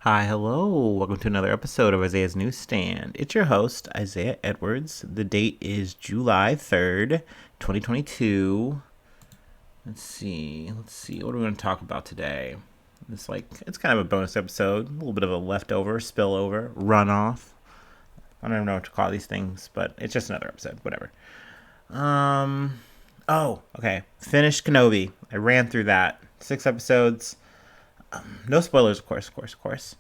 Hi, hello. Welcome to another episode of Isaiah's Newsstand. It's your host, Isaiah Edwards. The date is July 3rd, 2022. Let's see. What are we going to talk about today? It's kind of a bonus episode, a little bit of a leftover, spillover, runoff. I don't even know what to call these things, but it's just another episode, whatever. Um, okay. Finished Kenobi. I ran through that. 6 episodes. No spoilers, of course.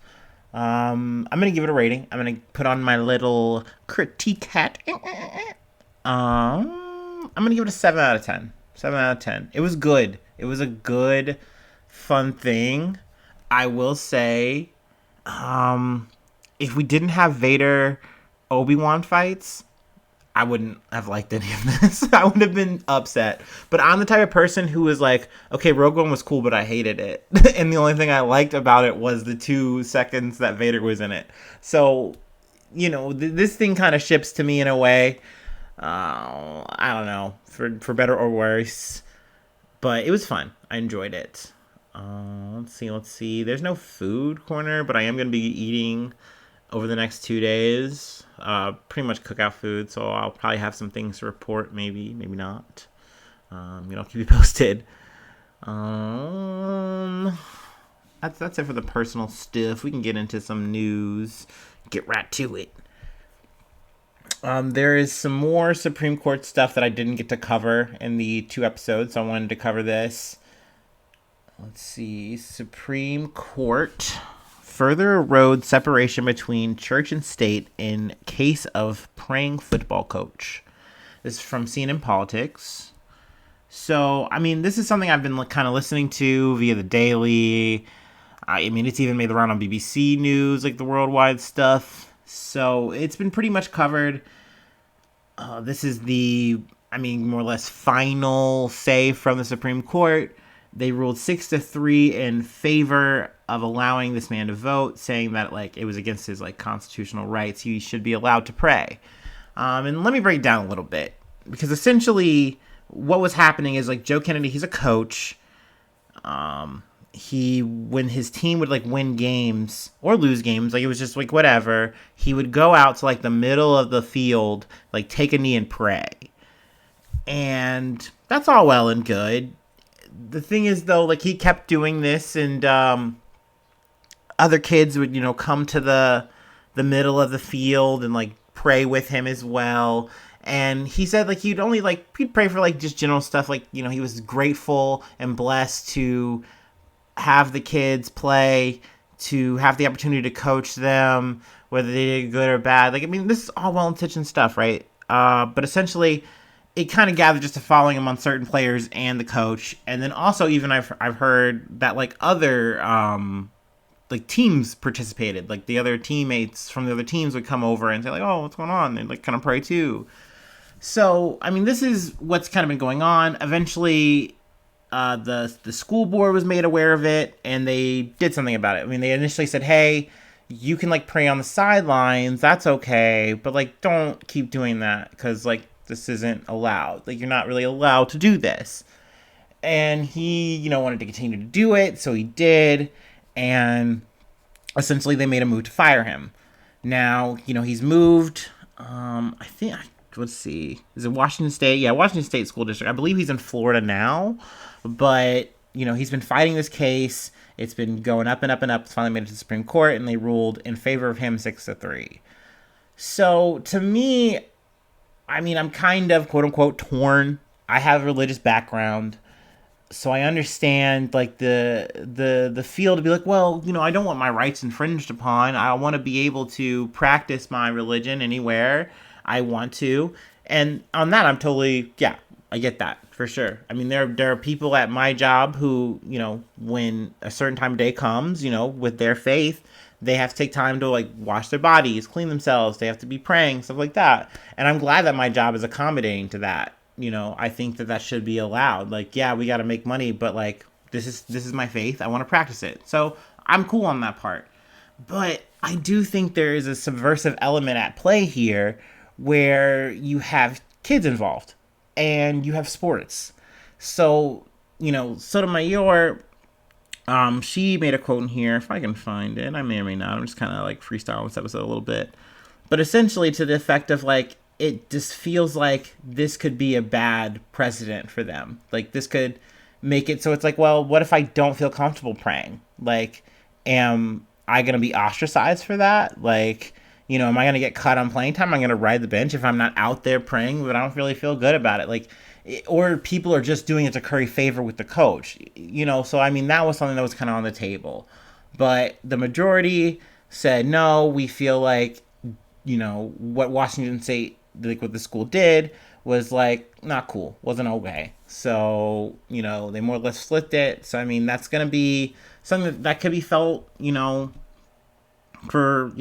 I'm gonna give it a rating. I'm gonna put on my little critique hat. I'm gonna give it a 7 out of 10. 7 out of 10. It was good. It was a good, fun thing. I will say, um, if we didn't have Vader Obi-Wan fights, I wouldn't have liked any of this. I would have been upset. But I'm the type of person who was like, okay, Rogue One was cool, but I hated it. And the only thing I liked about it was the 2 seconds that Vader was in it. So, this thing kind of ships to me in a way. I don't know, for better or worse. But it was fun. I enjoyed it. Let's see. There's no food corner, but I am going to be eating over the next 2 days. Pretty much cookout food, so I'll probably have some things to report. Maybe not. I'll keep you posted. Um, that's it for the personal stuff. We can get into some news. Get right to it. There is some more Supreme Court stuff that I didn't get to cover in the 2 episodes, so I wanted to cover this. Let's see. Supreme Court further erode separation between church and state in case of praying football coach. This is from CNN Politics. So, this is something I've been kind of listening to via the Daily. It's even made the round on BBC News, like the worldwide stuff. So, it's been pretty much covered. This is more or less final say from the Supreme Court. They ruled 6-3 in favor of allowing this man to vote, saying that it was against his constitutional rights. He should be allowed to pray. And let me break down a little bit, because essentially what was happening is Joe Kennedy, he's a coach. When his team would win games or lose games, it was just whatever, he would go out to the middle of the field, take a knee and pray. And that's all well and good. The thing is, though, he kept doing this, and other kids would come to the middle of the field and pray with him as well. And he said he'd pray for just general stuff, he was grateful and blessed to have the kids play, to have the opportunity to coach them, whether they did good or bad. This is all well-intentioned stuff, right? But essentially, it kind of gathered just a following among certain players and the coach. And then also, even I've heard that other teams participated. The other teammates from the other teams would come over and say oh, what's going on? And kind of pray too. So this is what's kind of been going on. Eventually, the school board was made aware of it, and they did something about it. They initially said, hey, you can pray on the sidelines, that's okay, but don't keep doing that, because this isn't allowed. You're not really allowed to do this. And he wanted to continue to do it, so he did. And essentially they made a move to fire him. Now he's moved. I think, let's see, is it Washington State? Yeah, Washington State School District. I believe he's in Florida now, but he's been fighting this case. It's been going up and up and up. It's finally made it to the Supreme Court, and they ruled in favor of him 6-3. So to me, I'm kind of quote unquote torn. I have a religious background, so I understand the feel to be well, I don't want my rights infringed upon. I want to be able to practice my religion anywhere I want to. And on that, I'm totally, yeah, I get that for sure. There are people at my job who, when a certain time of day comes, with their faith, they have to take time to wash their bodies, clean themselves. They have to be praying, stuff like that. And I'm glad that my job is accommodating to that. I think that should be allowed. Yeah, we got to make money, but this is my faith. I want to practice it. So I'm cool on that part. But I do think there is a subversive element at play here, where you have kids involved and you have sports. So, Sotomayor, She made a quote in here, if I can find it. I may or may not. I'm just kind of like freestyling this episode a little bit. But essentially to the effect of like, it just feels like this could be a bad precedent for them. Like this could make it so it's like, well, what if I don't feel comfortable praying? Like, am I going to be ostracized for that? Like, am I going to get cut on playing time? I'm going to ride the bench if I'm not out there praying, but I don't really feel good about it. Like, or people are just doing it to curry favor with the coach, So, I mean, that was something that was kind of on the table. But the majority said, no, we feel like, what Washington State, like what the school did was like not cool, wasn't okay. So, they more or less flipped it. So, I mean, that's going to be something that could be felt, for,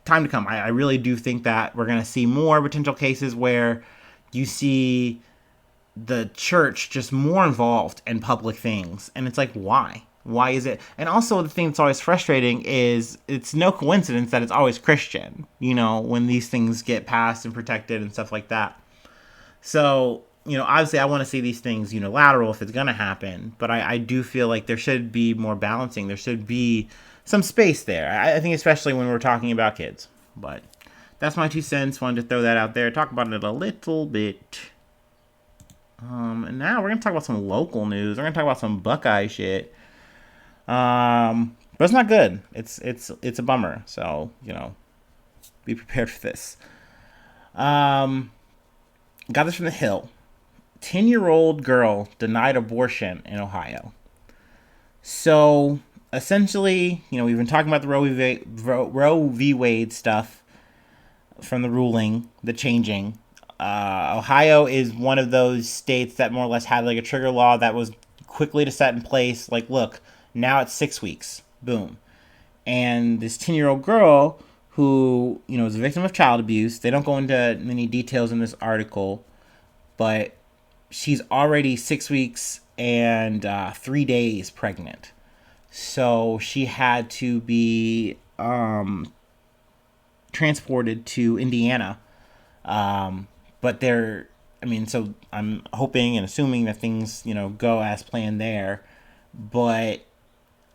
time to come. I really do think that we're going to see more potential cases where you see the church just more involved in public things. And it's like, why? Why is it? And also the thing that's always frustrating is it's no coincidence that it's always Christian, when these things get passed and protected and stuff like that. So, obviously I want to see these things unilateral if it's going to happen, but I do feel like there should be more balancing. There should be some space there. I think especially when we're talking about kids. But that's my 2 cents. Wanted to throw that out there. Talk about it a little bit. And now we're going to talk about some local news. We're going to talk about some Buckeye shit. But it's not good. It's a bummer. So, be prepared for this. Got this from The Hill. 10-year-old girl denied abortion in Ohio. So, essentially, we've been talking about the Roe v. Wade stuff from the ruling, the changing. Ohio is one of those states that more or less had like a trigger law that was quickly to set in place. Like, look, now it's 6 weeks. Boom. And this 10-year-old girl who, is a victim of child abuse. They don't go into many details in this article, but she's already 6 weeks and 3 days pregnant. So she had to be transported to Indiana. But so I'm hoping and assuming that things, go as planned there. But,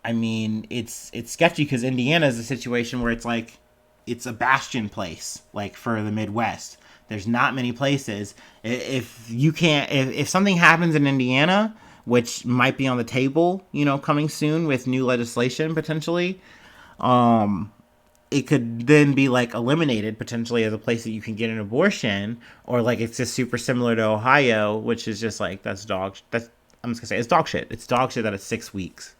I mean, it's sketchy because Indiana is a situation where it's like, it's a bastion place, like, for the Midwest. There's not many places. If something happens in Indiana, which might be on the table, coming soon with new legislation potentially, it could then be like eliminated potentially as a place that you can get an abortion, or like it's just super similar to Ohio, which is just like I'm just gonna say it's dog shit. It's dog shit that it's 6 weeks.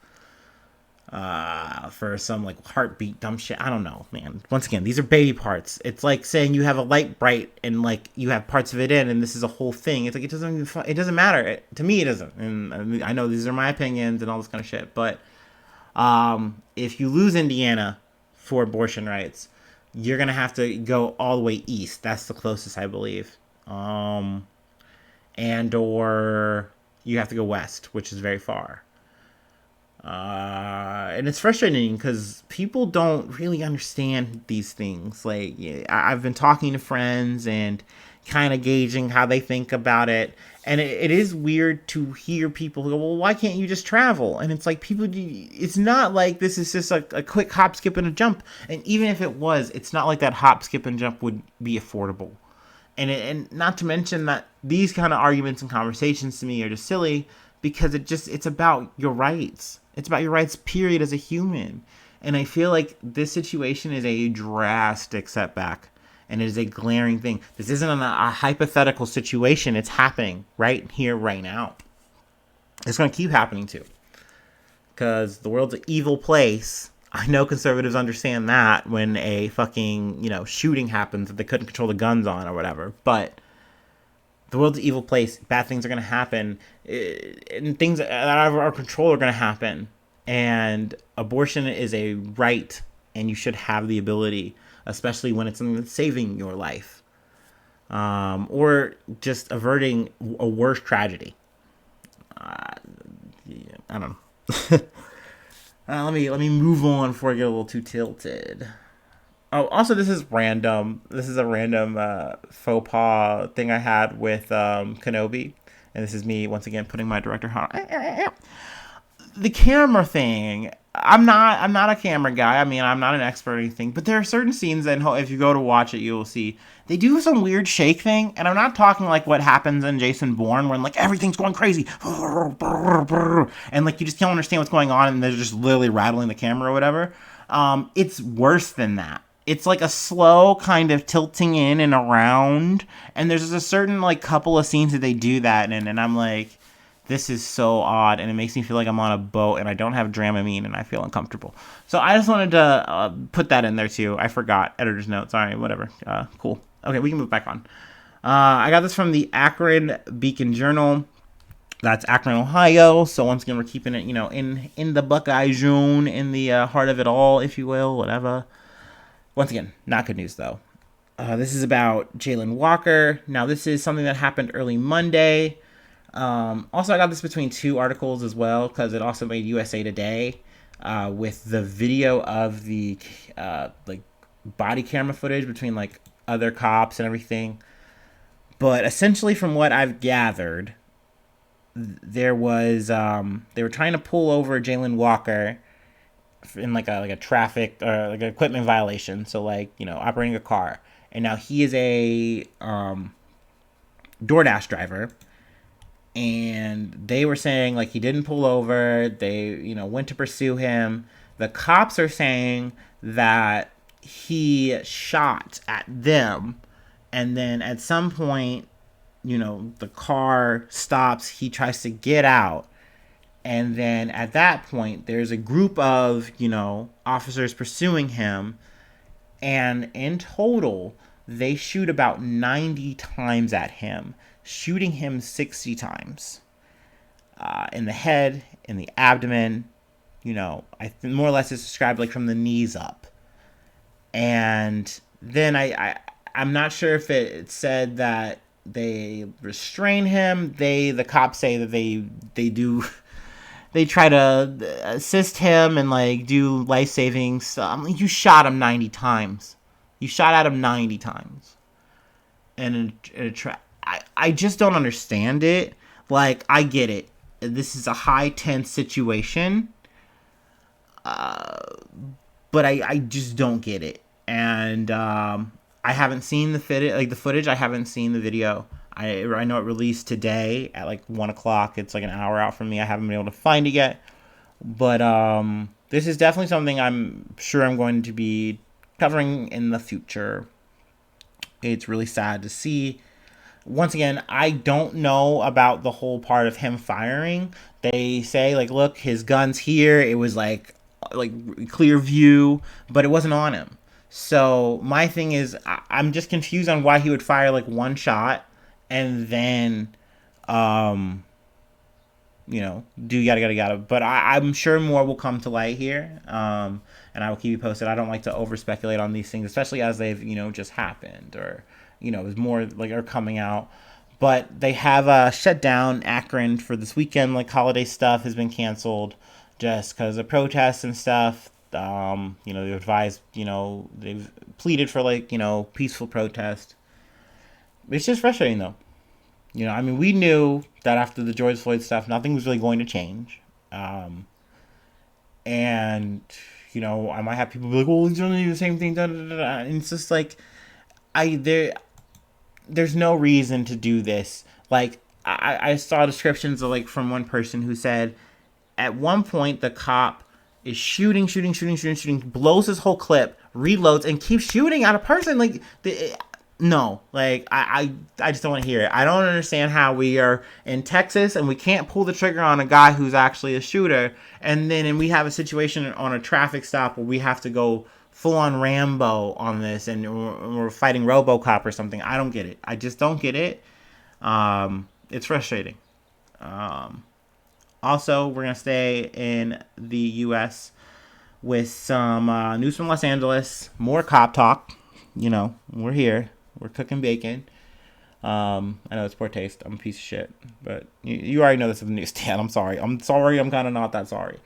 For some like heartbeat dumb shit. I don't know, man. Once again, these are baby parts. It's like saying you have a light bright and like you have parts of it in, and this is a whole thing. It's like it doesn't matter. To me, it doesn't. And I know these are my opinions and all this kind of shit, but if you lose Indiana for abortion rights, you're gonna have to go all the way east. That's the closest, I believe. And or you have to go west, which is very far. And it's frustrating because people don't really understand these things. Like, I've been talking to friends and kind of gauging how they think about it. And it is weird to hear people go, well, why can't you just travel? And it's like, it's not like this is just a quick hop, skip, and a jump. And even if it was, it's not like that hop, skip, and jump would be affordable. And not to mention that these kind of arguments and conversations to me are just silly because it's about your rights. It's about your rights, period, as a human. And I feel like this situation is a drastic setback. And it is a glaring thing. This isn't a hypothetical situation. It's happening right here, right now. It's going to keep happening too. Because the world's an evil place. I know conservatives understand that when a fucking, shooting happens that they couldn't control the guns on or whatever. But the world's an evil place. Bad things are going to happen. And things out of our control are going to happen. And abortion is a right. And you should have the ability, especially when it's something that's saving your life. Or just averting a worse tragedy. I don't know. Let me move on before I get a little too tilted. Oh, also, this is random. This is a random faux pas thing I had with Kenobi. And this is me, once again, putting my director hat on. the camera thing. I'm not a camera guy. I mean, I'm not an expert or anything, but there are certain scenes that if you go to watch it, you will see they do some weird shake thing, and I'm not talking like what happens in Jason Bourne when like everything's going crazy and like you just can't understand what's going on and they're just literally rattling the camera or whatever. It's worse than that. It's like a slow kind of tilting in and around, and there's a certain like couple of scenes that they do that in, and I'm like, this is so odd, and it makes me feel like I'm on a boat and I don't have Dramamine and I feel uncomfortable. So I just wanted to put that in there too. I forgot. Editor's note. Sorry, whatever. Cool. Okay, we can move back on. I got this from the Akron Beacon Journal. That's Akron, Ohio. So once again, we're keeping it, in the Buckeye zone, in the heart of it all, if you will, whatever. Once again, not good news though. This is about Jalen Walker. Now, this is something that happened early Monday. Also, I got this between two articles as well because it also made USA Today with the video of the like body camera footage between like other cops and everything. But essentially, from what I've gathered, there was they were trying to pull over Jalen Walker in like a traffic or like an equipment violation. So like operating a car, and now he is a DoorDash driver. And they were saying like he didn't pull over. They went to pursue him. The cops are saying that he shot at them, and then at some point, the car stops. He tries to get out, and then at that point, there's a group of officers pursuing him, and in total, they shoot about 90 times at him, shooting him 60 times in the head, in the abdomen. I think more or less it's described like from the knees up. And then I'm not sure if it said that they restrain him. The cops say that they do. They try to assist him and like do life saving stuff. You shot him 90 times. You shot at him 90 times. And I just don't understand it. Like, I get it. This is a high tense situation. But I just don't get it. And I haven't seen the footage. I haven't seen the video. I know it released today at like 1 o'clock. It's like an hour out from me. I haven't been able to find it yet. But this is definitely something I'm sure I'm going to be covering in the future. It's really sad to see. Once again, I don't know about the whole part of him firing. They say like, look, his gun's here. It was like clear view, but it wasn't on him. So my thing is, I'm just confused on why he would fire like one shot and then, do yada. But I'm sure more will come to light here, and I will keep you posted. I don't like to over speculate on these things, especially as they've just happened or is more like are coming out. But they have shut down Akron for this weekend. Like holiday stuff has been canceled just because of protests and stuff. They advised, they've pleaded for like peaceful protest. It's just frustrating though. We knew that after the George Floyd stuff, nothing was really going to change. And, I might have people be like, well, he's only doing the same thing. Da, da, da, da. And it's just like, there's no reason to do this. Like, I saw descriptions of like from one person who said at one point the cop is shooting, blows his whole clip, reloads, and keeps shooting at a person. Like, no, like, I just don't want to hear it. I don't understand how we are in Texas and we can't pull the trigger on a guy who's actually a shooter, and we have a situation on a traffic stop where we have to go full-on Rambo on this, and we're fighting RoboCop or something. I don't get it. I just don't get it. It's frustrating. Also, we're going to stay in the U.S. with some news from Los Angeles. More cop talk. We're here. We're cooking bacon. I know it's poor taste. I'm a piece of shit. But you already know this is the newsstand. I'm sorry. I'm kind of not that sorry.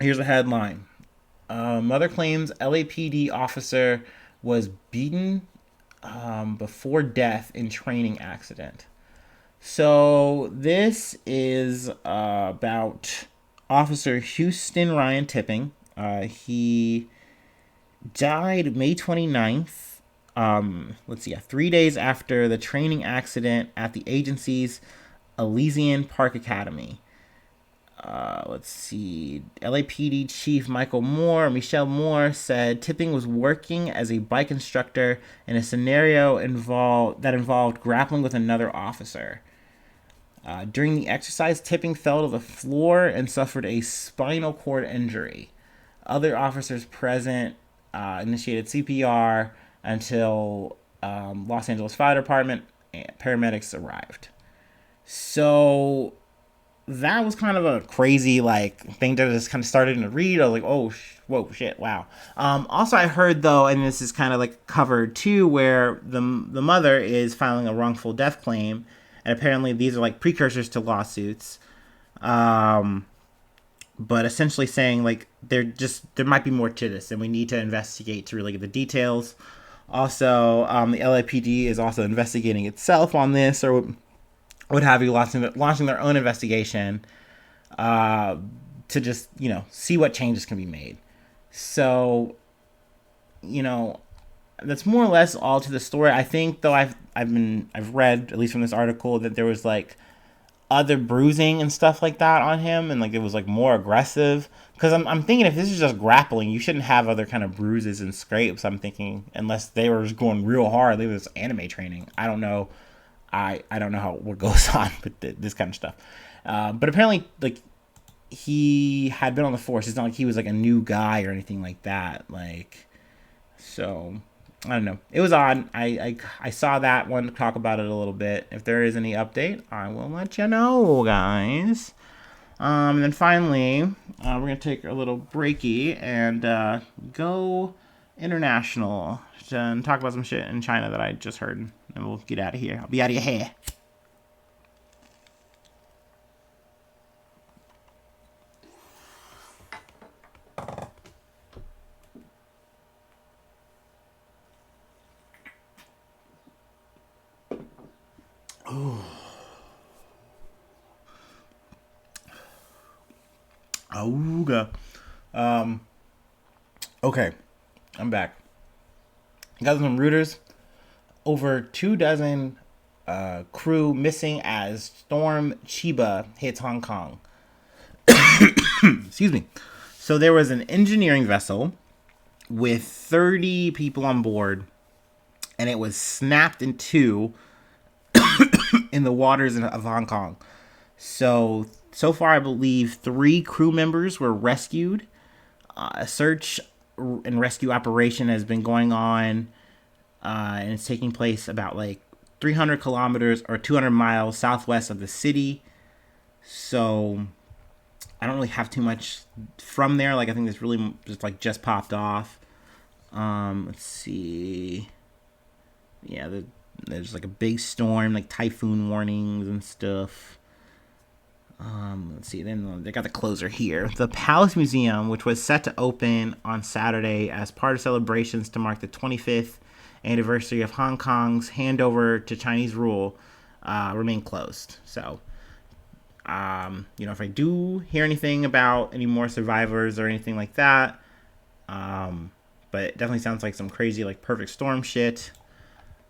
Here's a headline. Mother claims LAPD officer was beaten before death in training accident. So this is about Officer Houston Ryan Tipping. He died May 29th. Let's see, 3 days after the training accident at the agency's Elysian Park Academy. Let's see. LAPD Chief Michelle Moore, said Tipping was working as a bike instructor in a scenario involved grappling with another officer. During the exercise, Tipping fell to the floor and suffered a spinal cord injury. Other officers present initiated CPR until Los Angeles Fire Department and paramedics arrived. So that was kind of a crazy thing that I just kind of started to read. I was like, oh, whoa, shit, wow. Also, I heard though, and this is kind of covered too, where the mother is filing a wrongful death claim, and apparently these are precursors to lawsuits. But essentially saying there might be more to this, and we need to investigate to really get the details. Also, the LAPD is also investigating itself on this, or what have you, launching their own investigation to just see what changes can be made. So, that's more or less all to the story. I think though I've read, at least from this article, that there was other bruising and stuff like that on him, and it was more aggressive. Because I'm thinking if this is just grappling, you shouldn't have other kind of bruises and scrapes. I'm thinking unless they were just going real hard, they was anime training. I don't know. I don't know what goes on with this kind of stuff. But apparently he had been on the force. It's not like he was a new guy or anything like that. So I don't know. It was odd. I saw that one, talk about it a little bit. If there is any update, I will let you know, guys. And then finally, we're going to take a little breaky and go international and talk about some shit in China that I just heard. And we'll get out of here. I'll be out of your hair. Auga. Okay, I'm back. Got some Reuters. Over 24 crew missing as Storm Chiba hits Hong Kong. Excuse me. So there was an engineering vessel with 30 people on board, and it was snapped in two in the waters of Hong Kong. So far, I believe 3 crew members were rescued. A search and rescue operation has been going on, and it's taking place about 300 kilometers or 200 miles southwest of the city. So I don't really have too much from there. I think this really just popped off. Let's see. Yeah, there's a big storm, typhoon warnings and stuff. Let's see. Then they got the closer here. The Palace Museum, which was set to open on Saturday as part of celebrations to mark the 25th anniversary of Hong Kong's handover to Chinese rule, remain closed. So, if I do hear anything about any more survivors or anything like that, but it definitely sounds like some crazy perfect storm shit.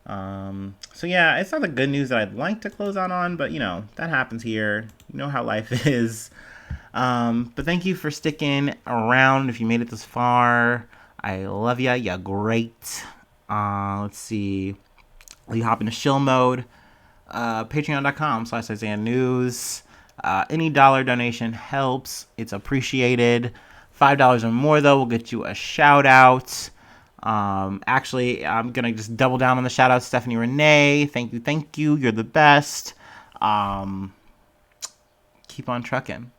So yeah, it's not the good news that I'd like to close out on, but that happens here. You know how life is. But thank you for sticking around. If you made it this far, I love ya. You're great. Let's see. You hop into chill mode. Patreon.com/Isaiah News. Any dollar donation helps. It's appreciated. $5 or more though will get you a shout out. Actually, I'm gonna just double down on the shout out. Stephanie Renee, thank you, you're the best. Keep on trucking.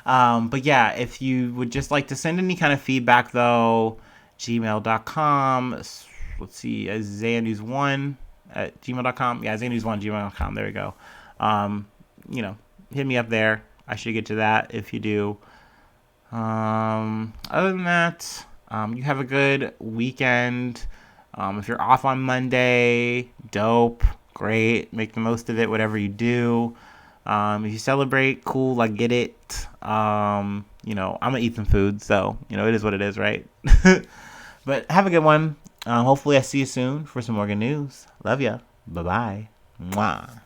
But yeah, if you would just like to send any kind of feedback though, gmail.com. Let's see, IsaiahNews1 at gmail.com. Yeah, IsaiahNews1 gmail.com. There we go. Hit me up there. I should get to that if you do. Other than that, you have a good weekend. If you're off on Monday, dope. great. Make the most of it, whatever you do. If you celebrate, cool, I get it. I'm gonna eat some food, so it is what it is, right? But have a good one. Hopefully I see you soon for some more good news. Love ya. Bye bye. Mwah.